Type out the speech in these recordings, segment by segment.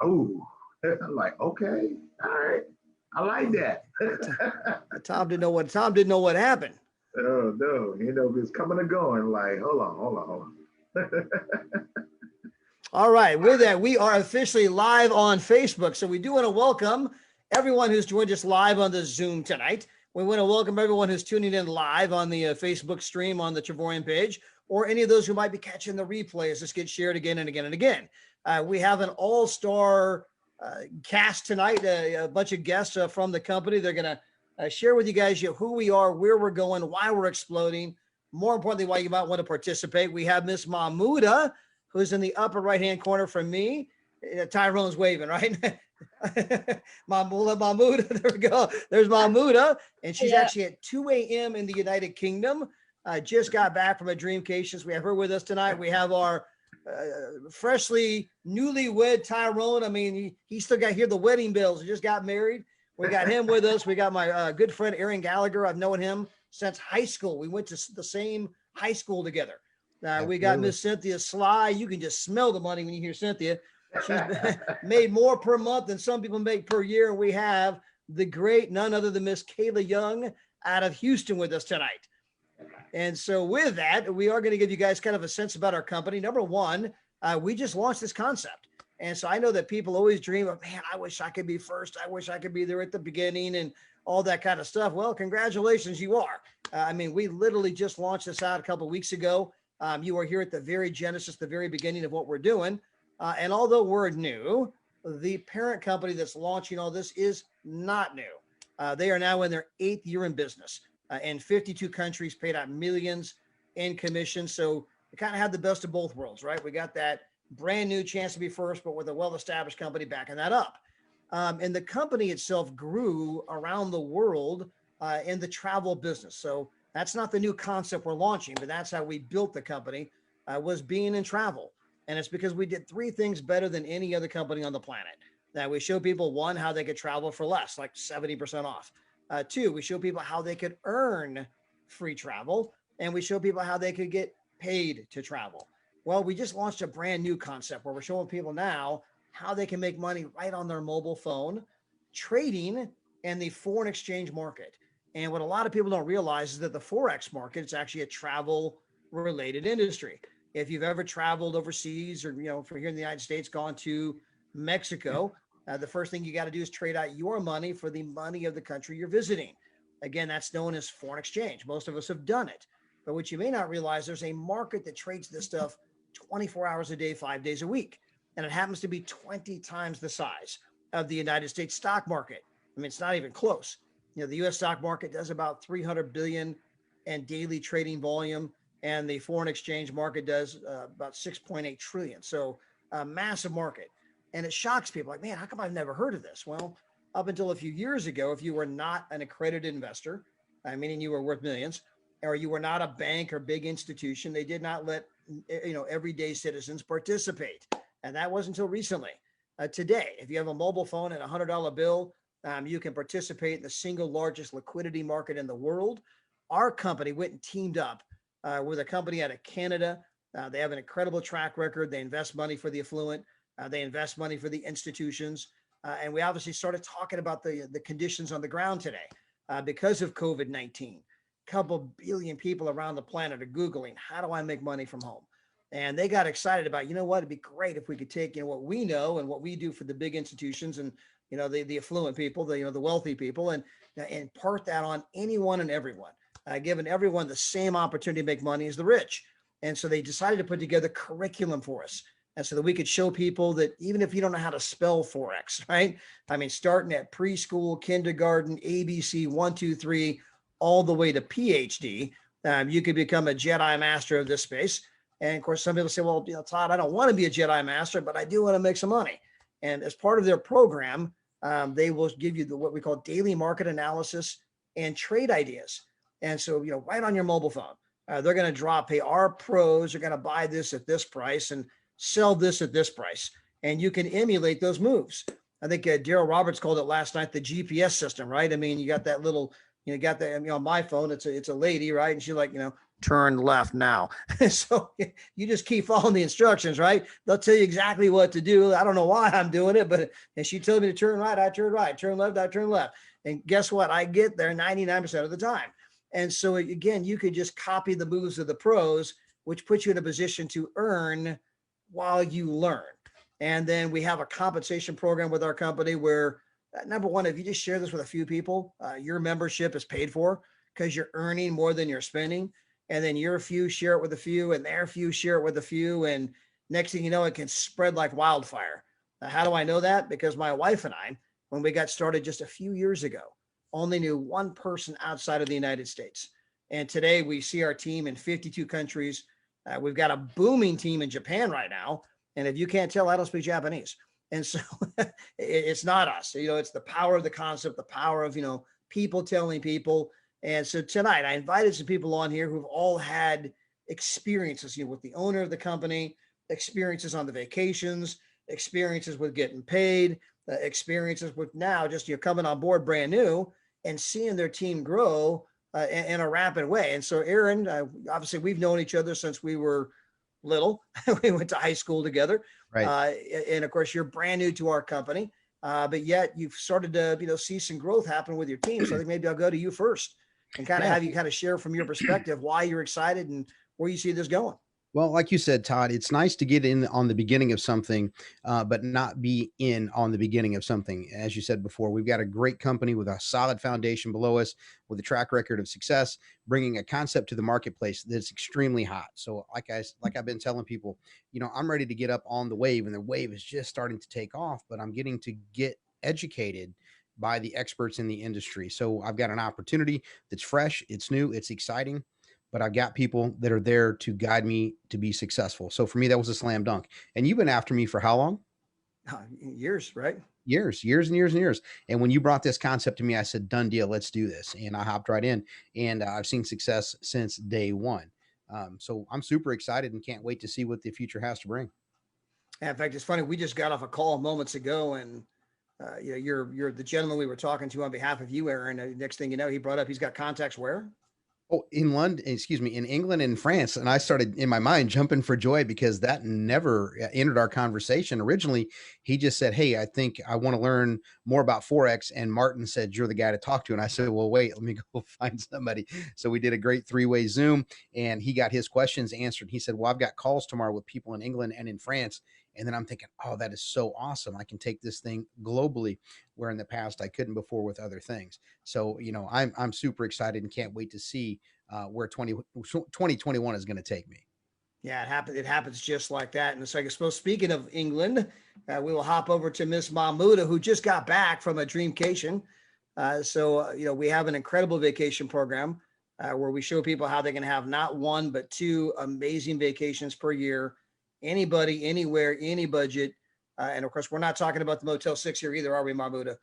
Oh, I'm like, okay, all right. I like that. Tom didn't know what happened. Oh no, it's coming and going. Like, hold on. All right, with that, we are officially live on Facebook. So we do want to welcome everyone who's joined us live on the Zoom tonight. We want to welcome everyone who's tuning in live on the Facebook stream on the Travorium page, or any of those who might be catching the replay as this gets shared again and again and again. We have an all-star cast tonight, a bunch of guests from the company. They're going to share with you guys who we are, where we're going, why we're exploding. More importantly, why you might want to participate. We have Miss Mahmouda, who's in the upper right-hand corner from me. Tyrone's waving, right? Mahmouda, there we go. There's Mahmouda, and she's actually at 2 a.m. in the United Kingdom. Just got back from a dreamcation. We have her with us tonight. We have our freshly newlywed Tyrone. I mean, he still got here the wedding bells. He just got married. We got him with us. We got my good friend Aaron Gallagher. I've known him since high school. We went to the same high school together. We got Miss Cynthia Sly. You can just smell the money when you hear Cynthia. She's made more per month than some people make per year. And we have the great, none other than Miss Kayla Young out of Houston with us tonight. And so with that, we are going to give you guys kind of a sense about our company. Number one, we just launched this concept. And so I know that people always dream of, man, I wish I could be first. I wish I could be there at the beginning and all that kind of stuff. Well, congratulations, you are. I mean, we literally just launched this out a couple of weeks ago. You are here at the very genesis, the very beginning of what we're doing. And although we're new, the parent company that's launching all this is not new. They are now in their 8th year in business. In 52 countries, paid out millions in commissions. So we kind of had the best of both worlds, right? We got that brand new chance to be first, but with a well-established company backing that up. And the company itself grew around the world in the travel business. So that's not the new concept we're launching, but that's how we built the company, was being in travel. And it's because we did 3 things better than any other company on the planet. That we show people, 1, how they could travel for less, like 70% off. 2, we show people how they could earn free travel, and we show people how they could get paid to travel. Well, we just launched a brand new concept where we're showing people now how they can make money right on their mobile phone, trading in the foreign exchange market. And what a lot of people don't realize is that the Forex market is actually a travel related industry. If you've ever traveled overseas or, for here in the United States, gone to Mexico, the first thing you got to do is trade out your money for the money of the country you're visiting. Again, that's known as foreign exchange. Most of us have done it. But what you may not realize, there's a market that trades this stuff 24 hours a day, 5 days a week. And it happens to be 20 times the size of the United States stock market. I mean, it's not even close. The U.S. stock market does about 300 billion in daily trading volume, and the foreign exchange market does about 6.8 trillion. So a massive market. And it shocks people like, man, how come I've never heard of this? Well, up until a few years ago, if you were not an accredited investor, meaning you were worth millions, or you were not a bank or big institution, they did not let everyday citizens participate. And that wasn't until recently. Today, if you have a mobile phone and a $100 bill, you can participate in the single largest liquidity market in the world. Our company went and teamed up with a company out of Canada. They have an incredible track record. They invest money for the affluent. They invest money for the institutions. And we obviously started talking about the conditions on the ground today because of COVID-19. A couple billion people around the planet are Googling, how do I make money from home? And they got excited about, it'd be great if we could take, what we know and what we do for the big institutions and, the affluent people, the wealthy people, and impart that on anyone and everyone, giving everyone the same opportunity to make money as the rich. And so they decided to put together curriculum for us. And so that we could show people that even if you don't know how to spell Forex, right? I mean, starting at preschool, kindergarten, ABC, 1, 2, 3, all the way to PhD, you could become a Jedi master of this space. And of course, some people say, well, Todd, I don't want to be a Jedi master, but I do want to make some money. And as part of their program, they will give you what we call daily market analysis and trade ideas. And so, right on your mobile phone, they're going to drop, hey, our pros are going to buy this at this price and sell this at this price. And you can emulate those moves. I think Daryl Roberts called it last night the GPS system, right? I mean, you got that little, you got that, on my phone, it's a lady, right? And she's like, turn left now. So you just keep following the instructions, right? They'll tell you exactly what to do. I don't know why I'm doing it, but and she told me to turn right, I turn right, turn left, I turn left. And guess what? I get there 99% of the time. And so again, you could just copy the moves of the pros, which puts you in a position to earn while you learn. And then we have a compensation program with our company where number one, if you just share this with a few people, your membership is paid for because you're earning more than you're spending. And then your few share it with a few, and their few share it with a few. And next thing you know, it can spread like wildfire. Now, how do I know that? Because my wife and I, when we got started just a few years ago, only knew one person outside of the United States. And today we see our team in 52 countries. We've got a booming team in Japan right now. And if you can't tell, I don't speak Japanese. And so it's not us, it's the power of the concept, the power of, people telling people. And so tonight I invited some people on here who've all had experiences, with the owner of the company, experiences on the vacations, experiences with getting paid, experiences with now just, coming on board brand new and seeing their team grow in a rapid way. And so Aaron, obviously we've known each other since we were little. We went to high school together. Right. And of course, you're brand new to our company, but yet you've started to, see some growth happen with your team. So I think maybe I'll go to you first and kind of have you kind of share from your perspective why you're excited and where you see this going. Well, like you said, Todd, it's nice to get in on the beginning of something, but not be in on the beginning of something. As you said before, we've got a great company with a solid foundation below us, with a track record of success, bringing a concept to the marketplace that's extremely hot. So, like I've been telling people, I'm ready to get up on the wave, and the wave is just starting to take off. But I'm getting to get educated by the experts in the industry. So I've got an opportunity that's fresh, it's new, it's exciting, but I've got people that are there to guide me to be successful. So for me, that was a slam dunk. And you've been after me for how long? Years, right? Years and years and years. And when you brought this concept to me, I said, done deal, let's do this. And I hopped right in, and I've seen success since day one. So I'm super excited and can't wait to see what the future has to bring. In fact, it's funny. We just got off a call moments ago, and you're the gentleman we were talking to on behalf of you, Aaron. Next thing you know, he brought up he's got contacts where? Oh, in London, excuse me, in England and France. And I started in my mind jumping for joy because that never entered our conversation. Originally, he just said, hey, I think I want to learn more about Forex. And Martin said, you're the guy to talk to. And I said, well, wait, let me go find somebody. So we did a great 3-way Zoom, and he got his questions answered. He said, well, I've got calls tomorrow with people in England and in France. And then I'm thinking, oh, that is so awesome. I can take this thing globally, where in the past I couldn't before with other things. So, I'm super excited and can't wait to see where 2021 is going to take me. Yeah, it happens just like that. And so I suppose, speaking of England, we will hop over to Miss Mahmouda, who just got back from a dreamcation. We have an incredible vacation program where we show people how they can have not one, but 2 amazing vacations per year. Anybody, anywhere, any budget. And of course, we're not talking about the Motel 6 here either, are we, Mahmouda?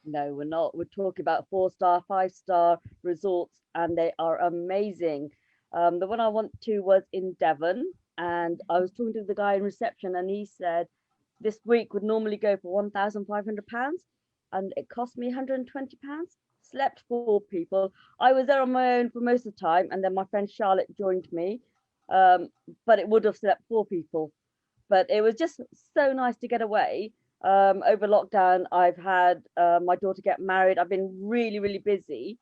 No, we're not. We're talking about 4-star, 5-star resorts, and they are amazing. The one I went to was in Devon, and I was talking to the guy in reception, and he said this week would normally go for £1,500, and it cost me £120. Slept 4 people. I was there on my own for most of the time, and then my friend Charlotte joined me. But it would have slept 4 people. But it was just so nice to get away. Over lockdown, I've had my daughter get married. I've been really, really busy,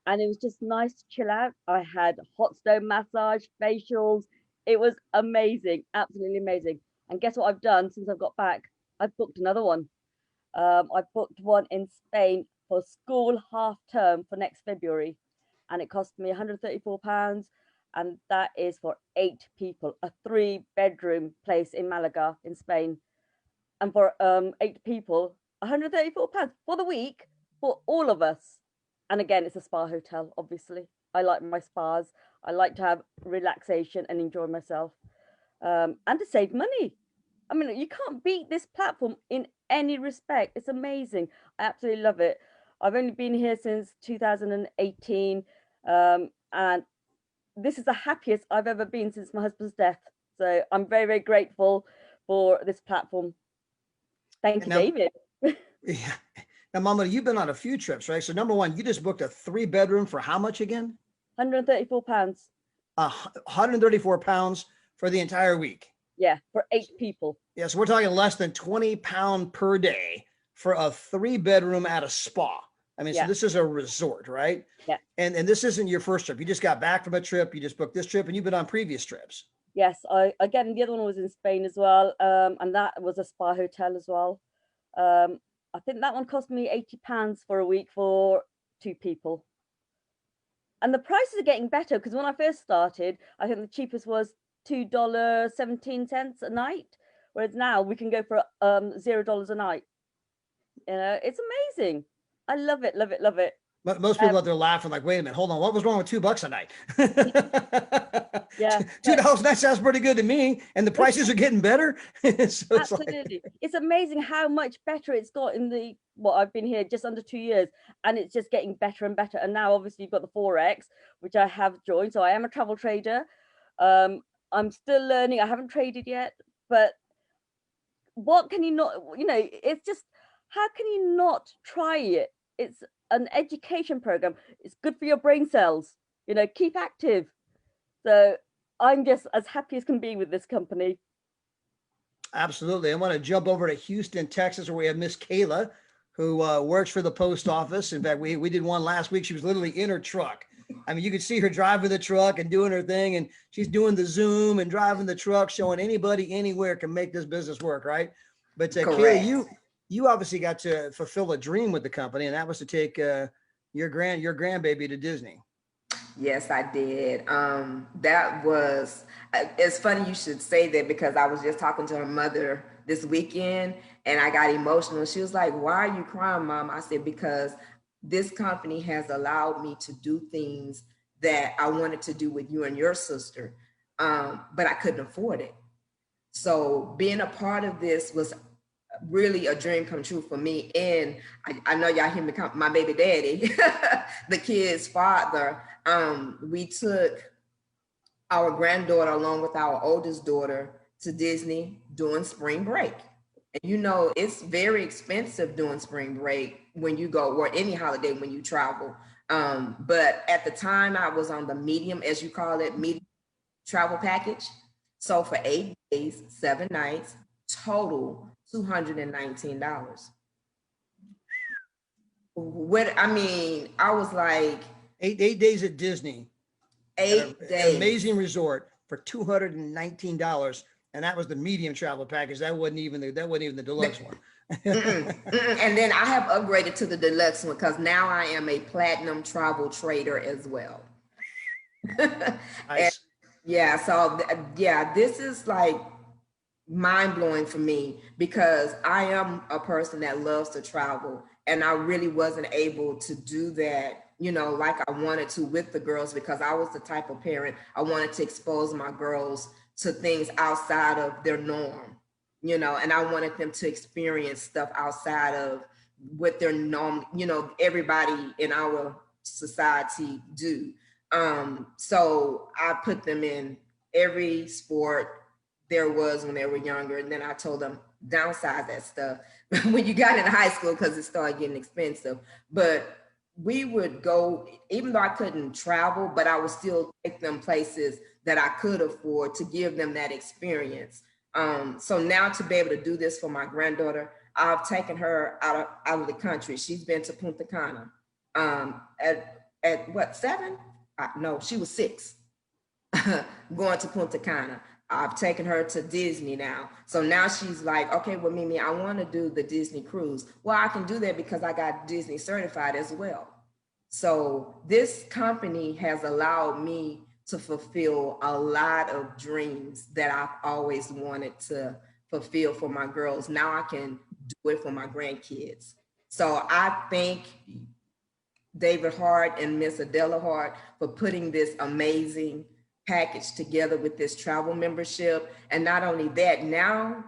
and it was just nice to chill out. I had hot stone massage, facials. It was amazing, absolutely amazing. And guess what I've done since I've got back? I've booked another one. I've booked one in Spain for school half term for next February, and it cost me £134, and that is for 8 people, a 3-bedroom place in Malaga in Spain. And for 8 people, £134 for the week for all of us. And again, it's a spa hotel, obviously. I like my spas. I like to have relaxation and enjoy myself, and to save money. I mean, you can't beat this platform in any respect. It's amazing. I absolutely love it. I've only been here since 2018, and this is the happiest I've ever been since my husband's death. So I'm very, very grateful for this platform. Thank you, David. Yeah. Now, Mama, you've been on a few trips, right? So number one, you just booked a 3-bedroom for how much again? £134. 134 pounds for the entire week. Yeah, for 8 people. Yeah, so we're talking less than 20 pounds per day for a 3-bedroom at a spa. I mean, so this is a resort, right? Yeah. And this isn't your first trip. You just got back from a trip. You just booked this trip, and you've been on previous trips. Yes, again, the other one was in Spain as well, and that was a spa hotel as well. I think that one cost me £80 for a week for 2 people. And the prices are getting better, because when I first started, I think the cheapest was $2.17 a night, whereas now we can go for $0 a night. You know, it's amazing. I love it, love it, love it. But most people out there laughing like, wait a minute, hold on, what was wrong with $2 a night? Yeah, $2 a night sounds pretty good to me, and the prices are getting better. So absolutely, it's amazing how much better it's got in the I've been here just under 2 years, and it's just getting better and better. And now obviously you've got the Forex, which I have joined, so I am a travel trader. I'm still learning. I haven't traded yet, but what can you not? You know, it's just, how can you not try it? It's an education program. It's good for your brain cells. You know, keep active. So I'm just as happy as can be with this company. Absolutely. I want to jump over to Houston, Texas, where we have Miss Kayla, who works for the post office. In fact, we did one last week. She was literally in her truck. I mean, you could see her driving the truck and doing her thing, and she's doing the Zoom and driving the truck, showing anybody anywhere can make this business work, right? But Kayla, you obviously got to fulfill a dream with the company, and that was to take your grandbaby to Disney. Yes, I did. That was, it's funny you should say that, because I was just talking to her mother this weekend and I got emotional. She was like, why are you crying, Mom? I said, because this company has allowed me to do things that I wanted to do with you and your sister, but I couldn't afford it. So being a part of this was really a dream come true for me. And I know y'all hear me call my baby daddy, the kid's father. We took our granddaughter along with our oldest daughter to Disney during spring break. And you know, it's very expensive during spring break when you go, or any holiday when you travel. But at the time I was on the medium, as you call it, medium travel package. So for 8 days, 7 nights, total $219. What, I mean, I was like, 8 days at Disney. 8 days. Amazing resort for $219. And that was the medium travel package. That wasn't even the deluxe one. And then I have upgraded to the deluxe one, because now I am a platinum travel trader as well. Nice. This is like mind-blowing for me, because I am a person that loves to travel, and I really wasn't able to do that, you know, like I wanted to with the girls, because I was the type of parent, I wanted to expose my girls to things outside of their norm, you know, and I wanted them to experience stuff outside of what their norm, you know, everybody in our society do. So I put them in every sport there was when they were younger. And then I told them, downsize that stuff when you got in high school, because it started getting expensive. But we would go, even though I couldn't travel, but I would still take them places that I could afford to give them that experience. So now to be able to do this for my granddaughter, I've taken her out of the country. She's been to Punta Cana at what, 7? No, she was 6 going to Punta Cana. I've taken her to Disney now. So now she's like, okay, well, Mimi, I want to do the Disney cruise. Well, I can do that because I got Disney certified as well. So this company has allowed me to fulfill a lot of dreams that I've always wanted to fulfill for my girls. Now I can do it for my grandkids. So I thank David Hart and Miss Adela Hart for putting this amazing package together with this travel membership. And not only that, now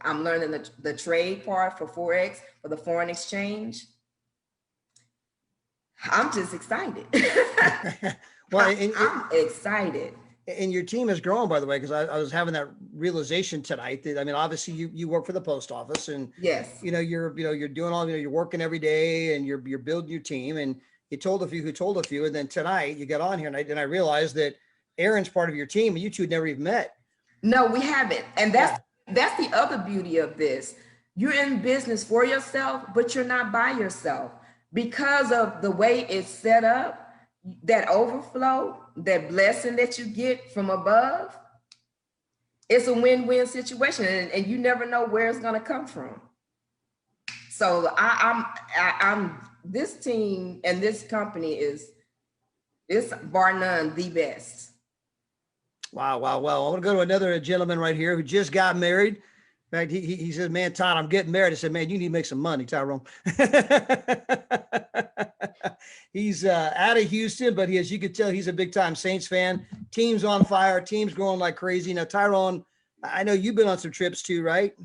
I'm learning the trade part for Forex, for the foreign exchange. I'm just excited. Well, I'm excited. And your team has grown, by the way, because I was having that realization tonight that, I mean, obviously you work for the post office, and yes, you're doing all, you're working every day, and you're building your team, and you told a few who told a few, and then tonight you got on here, and I realized that Aaron's part of your team, and you two never even met. No, we haven't. And that's the other beauty of this. You're in business for yourself, but you're not by yourself. Because of the way it's set up, that overflow, that blessing that you get from above, it's a win-win situation, and you never know where it's going to come from. So I'm this team and this company is bar none the best. Wow. I want to go to another gentleman right here who just got married. In fact, he says, man, Todd, I'm getting married. I said, man, you need to make some money, Tyrone. He's out of Houston, but as you can tell, he's a big time Saints fan. Team's on fire. Team's growing like crazy. Now, Tyrone, I know you've been on some trips too, right?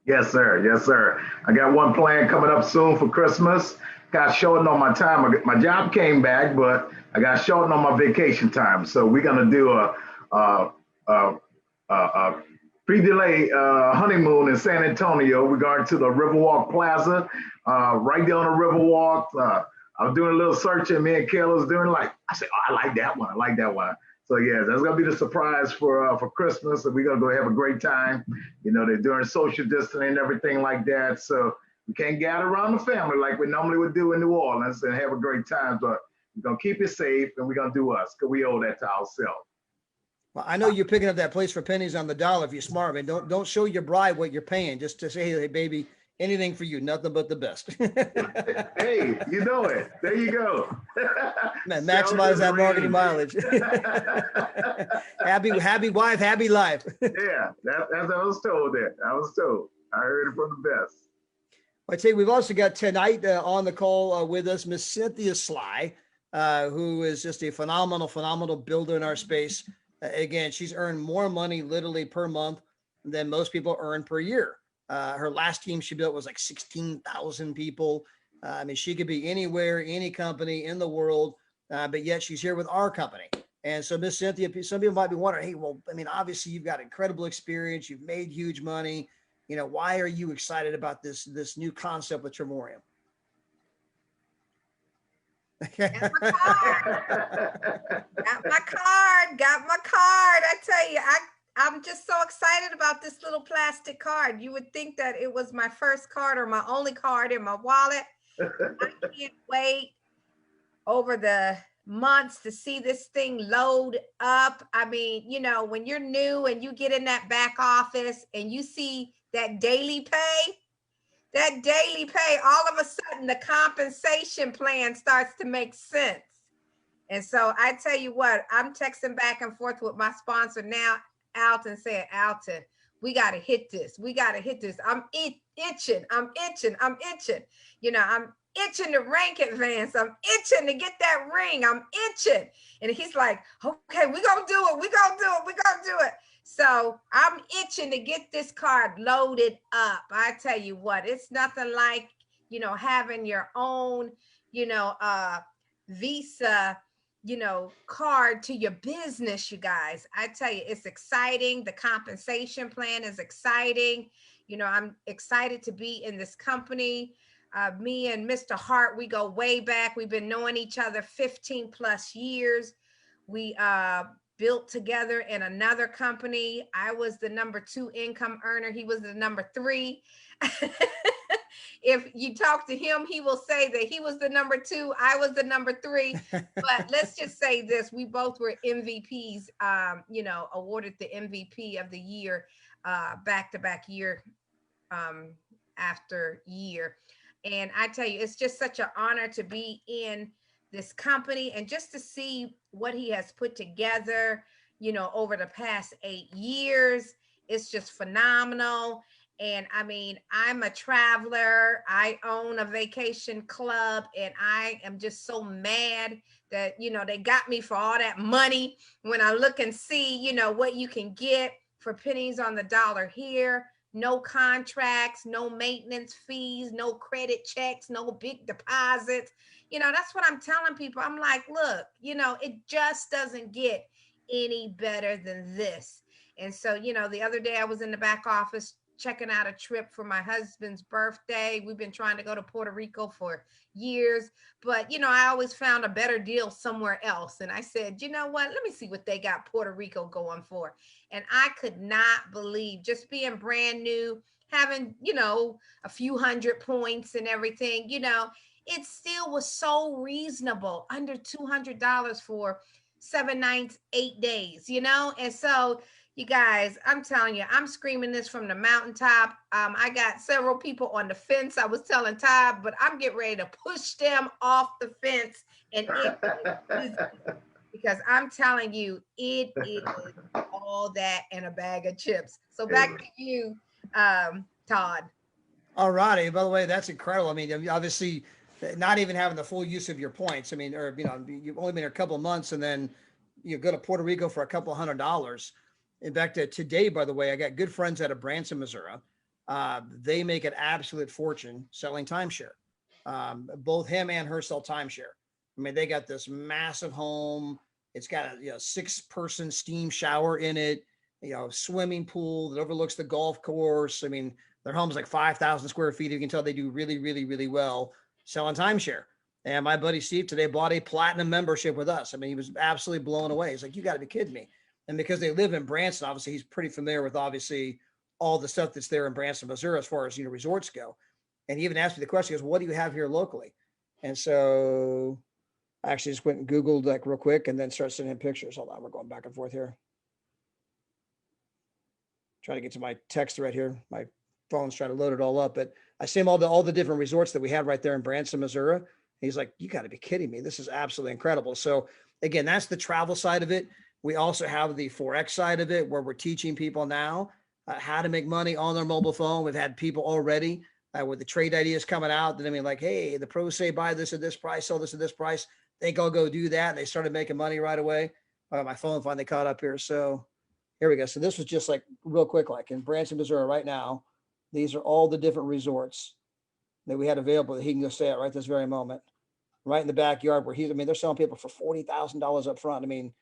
Yes, sir. Yes, sir. I got one plan coming up soon for Christmas. Got shortened on my time. My job came back, but I got shortened on my vacation time. So we're gonna do a pre-delay honeymoon in San Antonio. We're going to the Riverwalk Plaza, right there on the Riverwalk. I was doing a little searching. Me and Kayla was doing I said, oh, I like that one. I like that one. So yeah, that's gonna be the surprise for Christmas, and we're gonna go have a great time. You know, they're doing social distancing and everything like that, so we can't gather around the family like we normally would do in New Orleans and have a great time. But we're gonna keep it safe, and we're gonna do us, because we owe that to ourselves. Well, I know you're picking up that place for pennies on the dollar if you're smart, man. Don't show your bride what you're paying. Just to say, hey, baby, anything for you, nothing but the best. Hey, you know it. There you go. Man, maximize that marketing mileage. happy wife, happy life. Yeah, that's what I was told. I heard it from the best. I'd say we've also got tonight on the call with us, Miss Cynthia Sly, who is just a phenomenal builder in our space. Again, she's earned more money literally per month than most people earn per year. Her last team she built was like 16,000 people. I mean, she could be anywhere, any company in the world, but yet she's here with our company. And so, Miss Cynthia, some people might be wondering, hey, well, I mean, obviously you've got incredible experience. You've made huge money. You know, why are you excited about this new concept with Travorium? Got my card. I tell you, I'm just so excited about this little plastic card. You would think that it was my first card or my only card in my wallet. I can't wait over the months to see this thing load up. I mean, you know, when you're new and you get in that back office and you see that daily pay, all of a sudden the compensation plan starts to make sense. And so I tell you what, I'm texting back and forth with my sponsor now, Alton, saying, Alton, we got to hit this. I'm itching. You know, I'm itching to rank advance. I'm itching to get that ring. I'm itching. And he's like, okay, we're going to do it. So I'm itching to get this card loaded up. I tell you what, it's nothing like, you know, having your own, you know, Visa, you know, card to your business, you guys. I tell you, it's exciting. The compensation plan is exciting. You know, I'm excited to be in this company. Me and Mr. Hart, we go way back. We've been knowing each other 15 plus years. We built together in another company. I was the number 2 income earner. He was the number 3. If you talk to him, he will say that he was the number 2. I was the number 3. But let's just say this. We both were MVPs, you know, awarded the MVP of the year, back-to-back year after year. And I tell you, it's just such an honor to be in this company and just to see what he has put together, you know, over the past 8 years. It's just phenomenal. And I mean, I'm a traveler. I own a vacation club, and I am just so mad that, you know, they got me for all that money. When I look and see, you know, what you can get for pennies on the dollar here, no contracts, no maintenance fees, no credit checks, no big deposits. You know, that's what I'm telling people. I'm like, look, you know, it just doesn't get any better than this. And so, you know, the other day I was in the back office checking out a trip for my husband's birthday. We've been trying to go to Puerto Rico for years, but I always found a better deal somewhere else. And I said, you know what? Let me see what they got Puerto Rico going for. And I could not believe, just being brand new, having, a few hundred points and everything, it still was so reasonable, under $200 for 7 nights, 8 days, And so, you guys, I'm telling you, I'm screaming this from the mountaintop. I got several people on the fence. I was telling Todd, but I'm getting ready to push them off the fence, and it is, because I'm telling you, it is all that and a bag of chips. So back to you, Todd. All righty. By the way, that's incredible. I mean, obviously, not even having the full use of your points. I mean, or you've only been here a couple of months, and then you go to Puerto Rico for a couple $100. In fact, today, by the way, I got good friends out of Branson, Missouri. They make an absolute fortune selling timeshare. Both him and her sell timeshare. I mean, they got this massive home. It's got a 6-person steam shower in it, swimming pool that overlooks the golf course. I mean, their home's like 5,000 square feet. You can tell they do really, really, really well selling timeshare. And my buddy Steve today bought a platinum membership with us. I mean, he was absolutely blown away. He's like, you got to be kidding me. And because they live in Branson, obviously he's pretty familiar with obviously all the stuff that's there in Branson, Missouri, as far as, resorts go. And he even asked me the question, he goes, what do you have here locally? And so I actually just went and Googled like real quick and then started sending him pictures. Hold on, we're going back and forth here. Trying to get to my text right here. My phone's trying to load it all up, but I see him all the different resorts that we have right there in Branson, Missouri. He's like, you got to be kidding me. This is absolutely incredible. So again, that's the travel side of it. We also have the Forex side of it, where we're teaching people now how to make money on their mobile phone. We've had people already with the trade ideas coming out that, I mean, like, hey, the pros say buy this at this price, sell this at this price. Think I'll go do that. And they started making money right away. My phone finally caught up here. So here we go. So this was just like real quick, like in Branson, Missouri right now. These are all the different resorts that we had available that he can go stay at right this very moment, right in the backyard where they're selling people for $40,000 up front. I mean,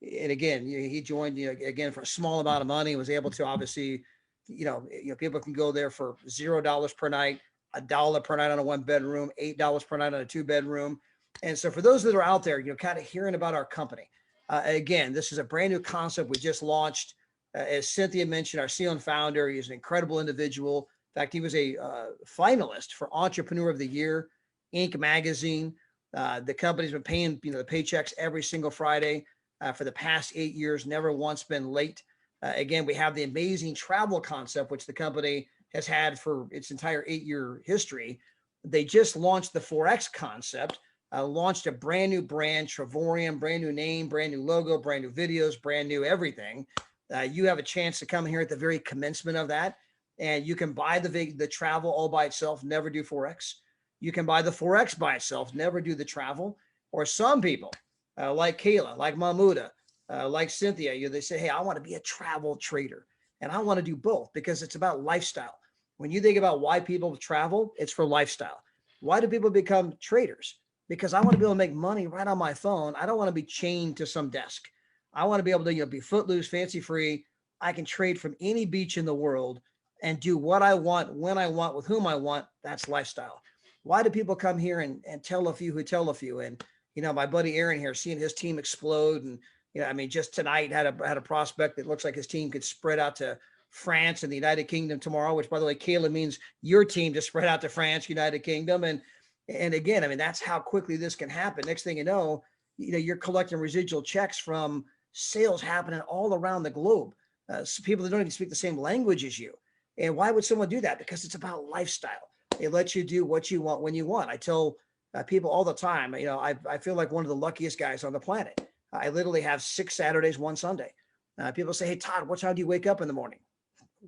and again, he joined again for a small amount of money, was able to obviously, people can go there for $0 per night, $1 per night on a 1-bedroom, $8 per night on a 2-bedroom. And so for those that are out there, kind of hearing about our company, again, this is a brand new concept we just launched. As Cynthia mentioned, our CEO and founder, he's an incredible individual. In fact, he was a finalist for Entrepreneur of the Year, Inc. magazine. The company's been paying the paychecks every single Friday for the past 8 years, never once been late. Again, we have the amazing travel concept, which the company has had for its entire 8-year history. They just launched the Forex concept, launched a brand new brand, Travorium, brand new name, brand new logo, brand new videos, brand new everything. You have a chance to come here at the very commencement of that, and you can buy the travel all by itself, never do Forex. You can buy the Forex by itself, never do the travel. Or some people, like Kayla, like Mahmuda, like Cynthia, they say, hey, I want to be a travel trader, and I want to do both because it's about lifestyle. When you think about why people travel, it's for lifestyle. Why do people become traders? Because I want to be able to make money right on my phone. I don't want to be chained to some desk. I want to be able to be footloose, fancy free. I can trade from any beach in the world and do what I want, when I want, with whom I want. That's lifestyle. Why do people come here and tell a few who tell a few? And, my buddy Aaron here, seeing his team explode. And, just tonight had a prospect that looks like his team could spread out to France and the United Kingdom tomorrow, which, by the way, Kayla, means your team to spread out to France, United Kingdom. And again, that's how quickly this can happen. Next thing you know, you're collecting residual checks from sales happening all around the globe. So people that don't even speak the same language as you. And why would someone do that? Because it's about lifestyle. It lets you do what you want when you want. I tell people all the time, I feel like one of the luckiest guys on the planet. I literally have 6 Saturdays, 1 Sunday. People say, hey, Todd, what time do you wake up in the morning?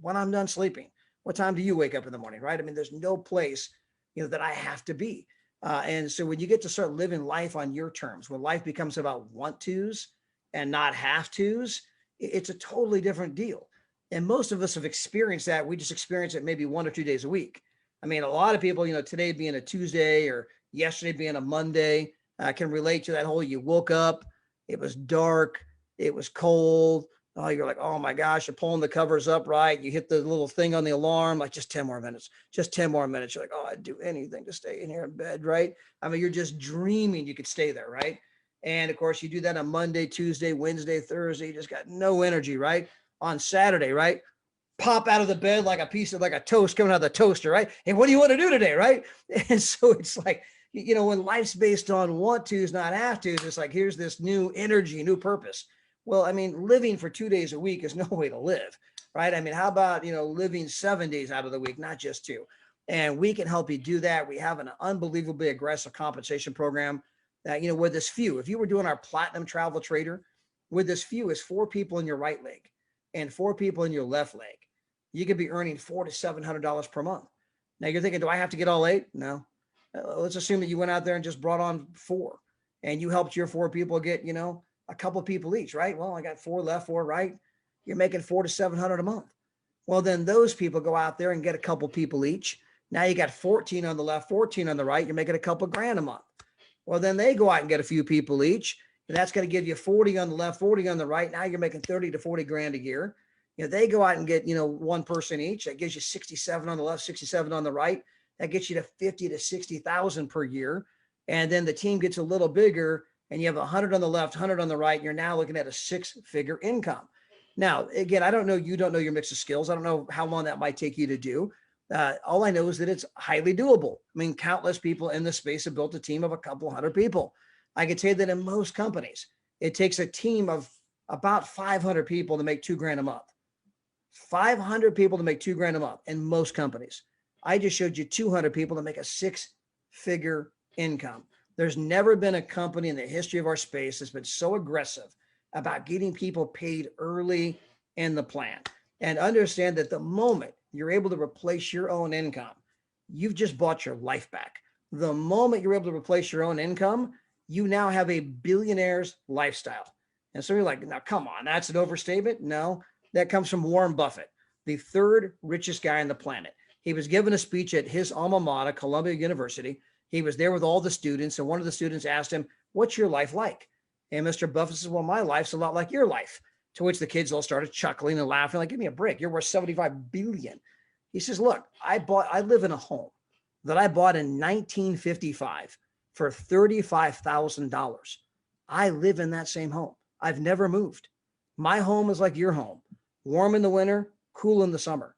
When I'm done sleeping. What time do you wake up in the morning, right? There's no place, that I have to be. And so when you get to start living life on your terms, when life becomes about want tos and not have tos, it's a totally different deal. And most of us have experienced that. We just experience it maybe 1 or 2 days a week. A lot of people, today being a Tuesday or yesterday being a Monday, can relate to that whole, you woke up, it was dark, it was cold, Oh, you're like, oh my gosh, you're pulling the covers up, right? You hit the little thing on the alarm, like just 10 more minutes, just 10 more minutes. You're like, oh, I'd do anything to stay in here in bed, right? I mean, you're just dreaming you could stay there, right? And of course, you do that on Monday, Tuesday, Wednesday, Thursday. You just got no energy, right? On Saturday, right? Pop out of the bed like a piece of like a toast coming out of the toaster, right? And what do you want to do today, right? And so it's like, you know, when life's based on want to's, not have to's, it's like, here's this new energy, new purpose. Well, I mean, living for 2 days a week is no way to live, right? I mean, how about, you know, living 7 days out of the week, not just 2? And we can help you do that. We have an unbelievably aggressive compensation program that, you know, with this few, if you were doing our platinum travel trader, with this few is 4 people in your right leg and 4 people in your left leg, you could be earning $400 to $700 per month. Now you're thinking, do I have to get all 8? No. Let's assume that you went out there and just brought on 4 and you helped your 4 people get, you know, a couple people each, right? Well, I got 4 left, 4 right. You're making $400 to $700 a month. Well, then those people go out there and get a couple people each. Now you got 14 on the left, 14 on the right. You're making a couple grand a month. Well, then they go out and get a few people each. And that's going to give you 40 on the left, 40 on the right. Now you're making 30 to 40 grand a year. You know, they go out and get, you know, 1 person each. That gives you 67 on the left, 67 on the right. That gets you to 50 to 60,000 per year. And then the team gets a little bigger and you have 100 on the left, 100 on the right. You're now looking at a 6-figure income. Now, again, I don't know, you don't know your mix of skills. I don't know how long that might take you to do. All I know is that it's highly doable. I mean, countless people in the space have built a team of a couple hundred people. I can tell you that in most companies, it takes a team of about 500 people to make $2 grand a month. 500 people to make $2 grand a month in most companies. I just showed you 200 people to make a 6-figure income. There's never been a company in the history of our space that's been so aggressive about getting people paid early in the plan. And understand that the moment you're able to replace your own income, you've just bought your life back. The moment you're able to replace your own income, you now have a billionaire's lifestyle. And so you're like, now come on, that's an overstatement. No, that comes from Warren Buffett, the 3rd richest guy on the planet. He was given a speech at his alma mater, Columbia University. He was there with all the students, and one of the students asked him, what's your life like? And Mr. Buffett says, well, my life's a lot like your life. To which the kids all started chuckling and laughing, like, give me a break. You're worth 75 billion. He says, look, I live in a home that I bought in 1955 for $35,000. I live in that same home. I've never moved. My home is like your home, warm in the winter, cool in the summer.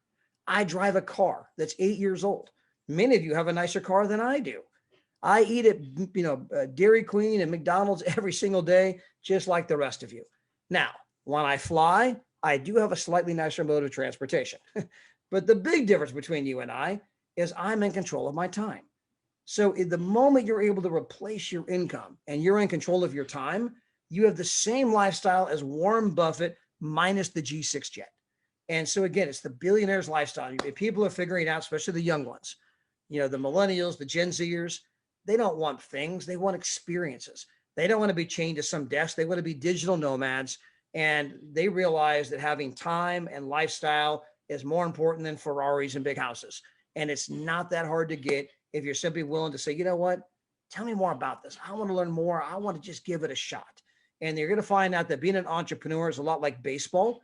I drive a car that's 8 years old. Many of you have a nicer car than I do. I eat at, Dairy Queen and McDonald's every single day, just like the rest of you. Now, when I fly, I do have a slightly nicer mode of transportation. But the big difference between you and I is I'm in control of my time. So the moment you're able to replace your income and you're in control of your time, you have the same lifestyle as Warren Buffett minus the G6 jet. And so again, it's the billionaire's lifestyle. People are figuring out, especially the young ones, you know, the millennials, the Gen Zers, they don't want things, they want experiences. They don't want to be chained to some desk. They want to be digital nomads. And they realize that having time and lifestyle is more important than Ferraris and big houses. And it's not that hard to get if you're simply willing to say, you know what, tell me more about this. I want to learn more. I want to just give it a shot. And you're going to find out that being an entrepreneur is a lot like baseball,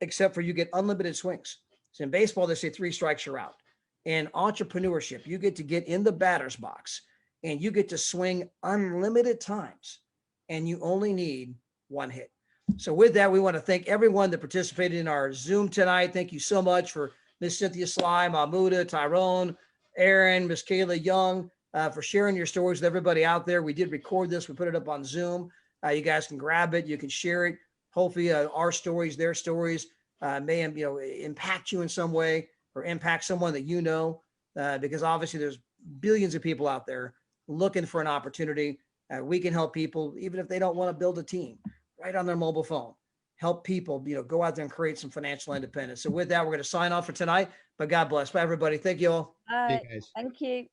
except for you get unlimited swings. So in baseball, they say 3 strikes, you're out. In entrepreneurship, you get to get in the batter's box and you get to swing unlimited times and you only need 1 hit. So with that, we want to thank everyone that participated in our Zoom tonight. Thank you so much for Miss Cynthia Sly, Mahmuda, Tyrone, Aaron, Miss Kayla Young, for sharing your stories with everybody out there. We did record this. We put it up on Zoom. You guys can grab it. You can share it. Hopefully our stories, their stories may impact you in some way or impact someone that you know, because obviously there's billions of people out there looking for an opportunity. We can help people, even if they don't want to build a team, right on their mobile phone. Help people, go out there and create some financial independence. So with that, we're going to sign off for tonight, but God bless. Bye, everybody. Thank you all. All right. Thank you.